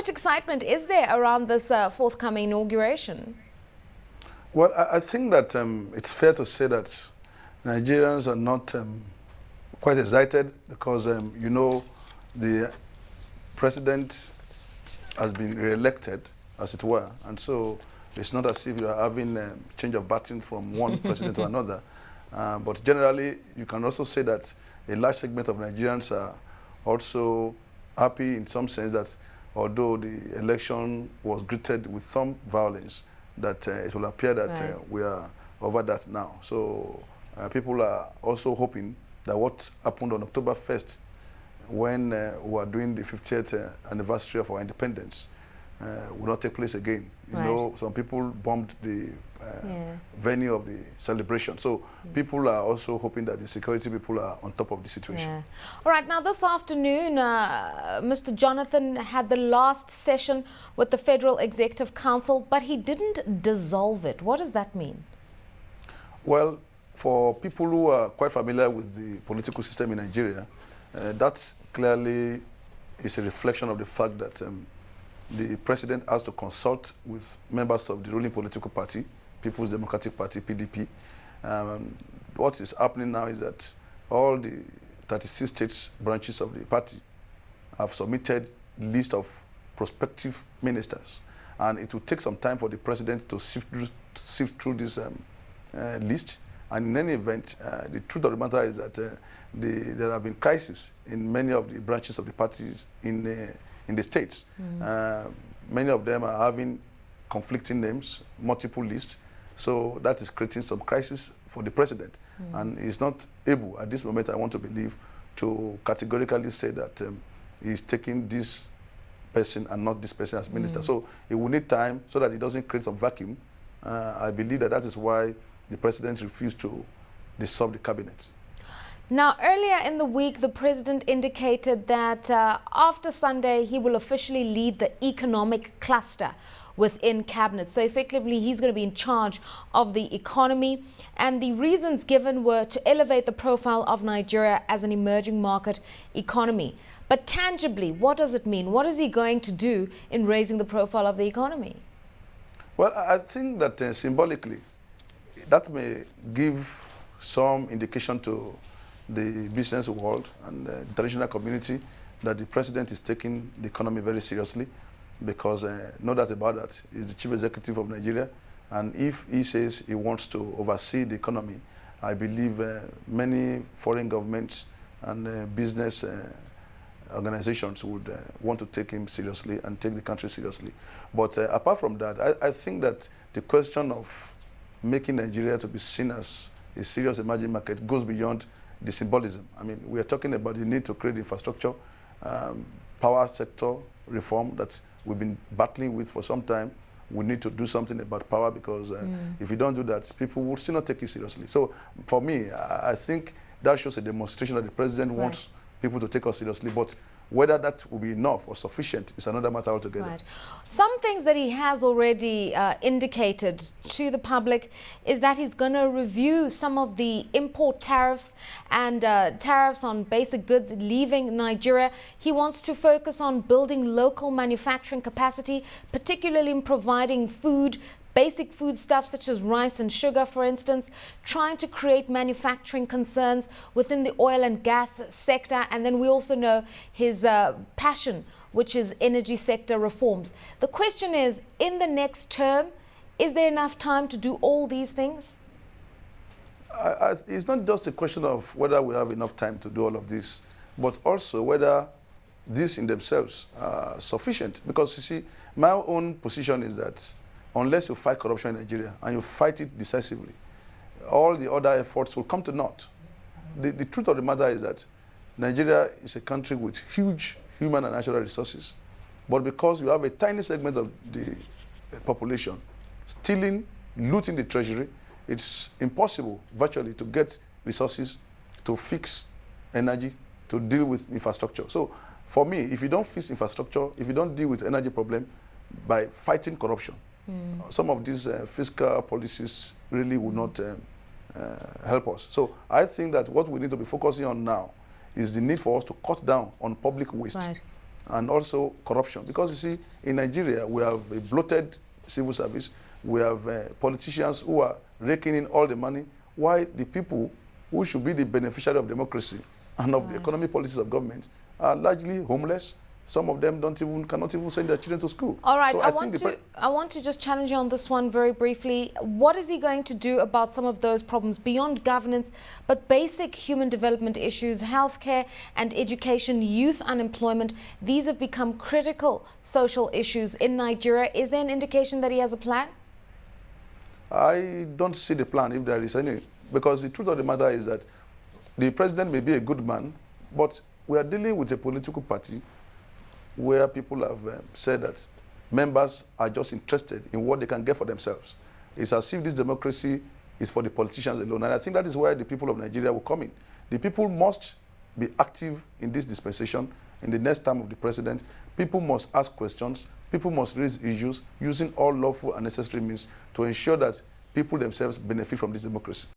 much excitement is there around this forthcoming inauguration? Well, I think that it's fair to say that Nigerians are not quite excited because, you know, the president has been re-elected, as it were, and so it's not as if you are having a change of baton from one president to another. But generally, you can also say that a large segment of Nigerians are also happy in some sense that although the election was greeted with some violence, that it will appear that we are over that now. So people are also hoping that what happened on October 1st, when we were doing the 50th anniversary of our independence, will not take place again. You know, some people bombed the venue of the celebration. So people are also hoping that the security people are on top of the situation. All right, now this afternoon, Mr. Jonathan had the last session with the Federal Executive Council, but he didn't dissolve it. What does that mean? Well, for people who are quite familiar with the political system in Nigeria, that clearly is a reflection of the fact that the president has to consult with members of the ruling political party, People's Democratic Party, PDP. What is happening now is that all the 36 states branches of the party have submitted list of prospective ministers, and it will take some time for the president to sift through this list. And in any event, the truth of the matter is that there have been crises in many of the branches of the parties in the states. Many of them are having conflicting names, multiple lists. So that is creating some crisis for the president. And he's not able, at this moment, I want to believe, to categorically say that he's taking this person and not this person as minister. So it will need time so that it doesn't create some vacuum. I believe that is why the president refused to dissolve the cabinet. Now, earlier in the week, the president indicated that after Sunday, he will officially lead the economic cluster within cabinet. So effectively, he's going to be in charge of the economy. And the reasons given were to elevate the profile of Nigeria as an emerging market economy. But tangibly, what does it mean? What is he going to do in raising the profile of the economy? Well, I think that symbolically, that may give some indication to the business world and the international community that the president is taking the economy very seriously, because no doubt about that, he's the chief executive of Nigeria, and if he says he wants to oversee the economy, I believe many foreign governments and business organizations would want to take him seriously and take the country seriously. But apart from that, I think that the question of making Nigeria to be seen as a serious emerging market goes beyond the symbolism. I mean, we are talking about the need to create infrastructure, power sector reform that we've been battling with for some time. We need to do something about power, because if we don't do that, people will still not take it seriously. So for me, I think that shows a demonstration that the president wants people to take us seriously. But whether that will be enough or sufficient is another matter altogether. Right. Some things that he has already indicated to the public is that he's going to review some of the import tariffs and tariffs on basic goods leaving Nigeria. He wants to focus on building local manufacturing capacity, particularly in providing food, basic foodstuffs such as rice and sugar, for instance, trying to create manufacturing concerns within the oil and gas sector. And then we also know his passion, which is energy sector reforms. The question is, in the next term, is there enough time to do all these things? It's not just a question of whether we have enough time to do all of this, but also whether these in themselves are sufficient. Because you see, my own position is that unless you fight corruption in Nigeria and you fight it decisively, all the other efforts will come to naught. The truth of the matter is that Nigeria is a country with huge human and natural resources. But because you have a tiny segment of the population stealing, looting the treasury, it's impossible virtually to get resources to fix energy, to deal with infrastructure. So for me, if you don't fix infrastructure, if you don't deal with energy problem by fighting corruption, some of these fiscal policies really will not help us. So I think that what we need to be focusing on now is the need for us to cut down on public waste. and also corruption. Because you see, in Nigeria, we have a bloated civil service, we have politicians who are raking in all the money, while the people who should be the beneficiary of democracy and of the economic policies of government are largely homeless. Some of them cannot even send their children to school. All right, So I want to just challenge you on this one very briefly. What is he going to do about some of those problems beyond governance, but basic human development issues, healthcare and education, youth unemployment? These have become critical social issues in Nigeria. Is there an indication that he has a plan? I don't see the plan, if there is any, because the truth of the matter is that the president may be a good man, but we are dealing with a political party where people have said that members are just interested in what they can get for themselves. It's as if this democracy is for the politicians alone. And I think that is where the people of Nigeria will come in. The people must be active in this dispensation in the next term of the president. People must ask questions. People must raise issues using all lawful and necessary means to ensure that people themselves benefit from this democracy.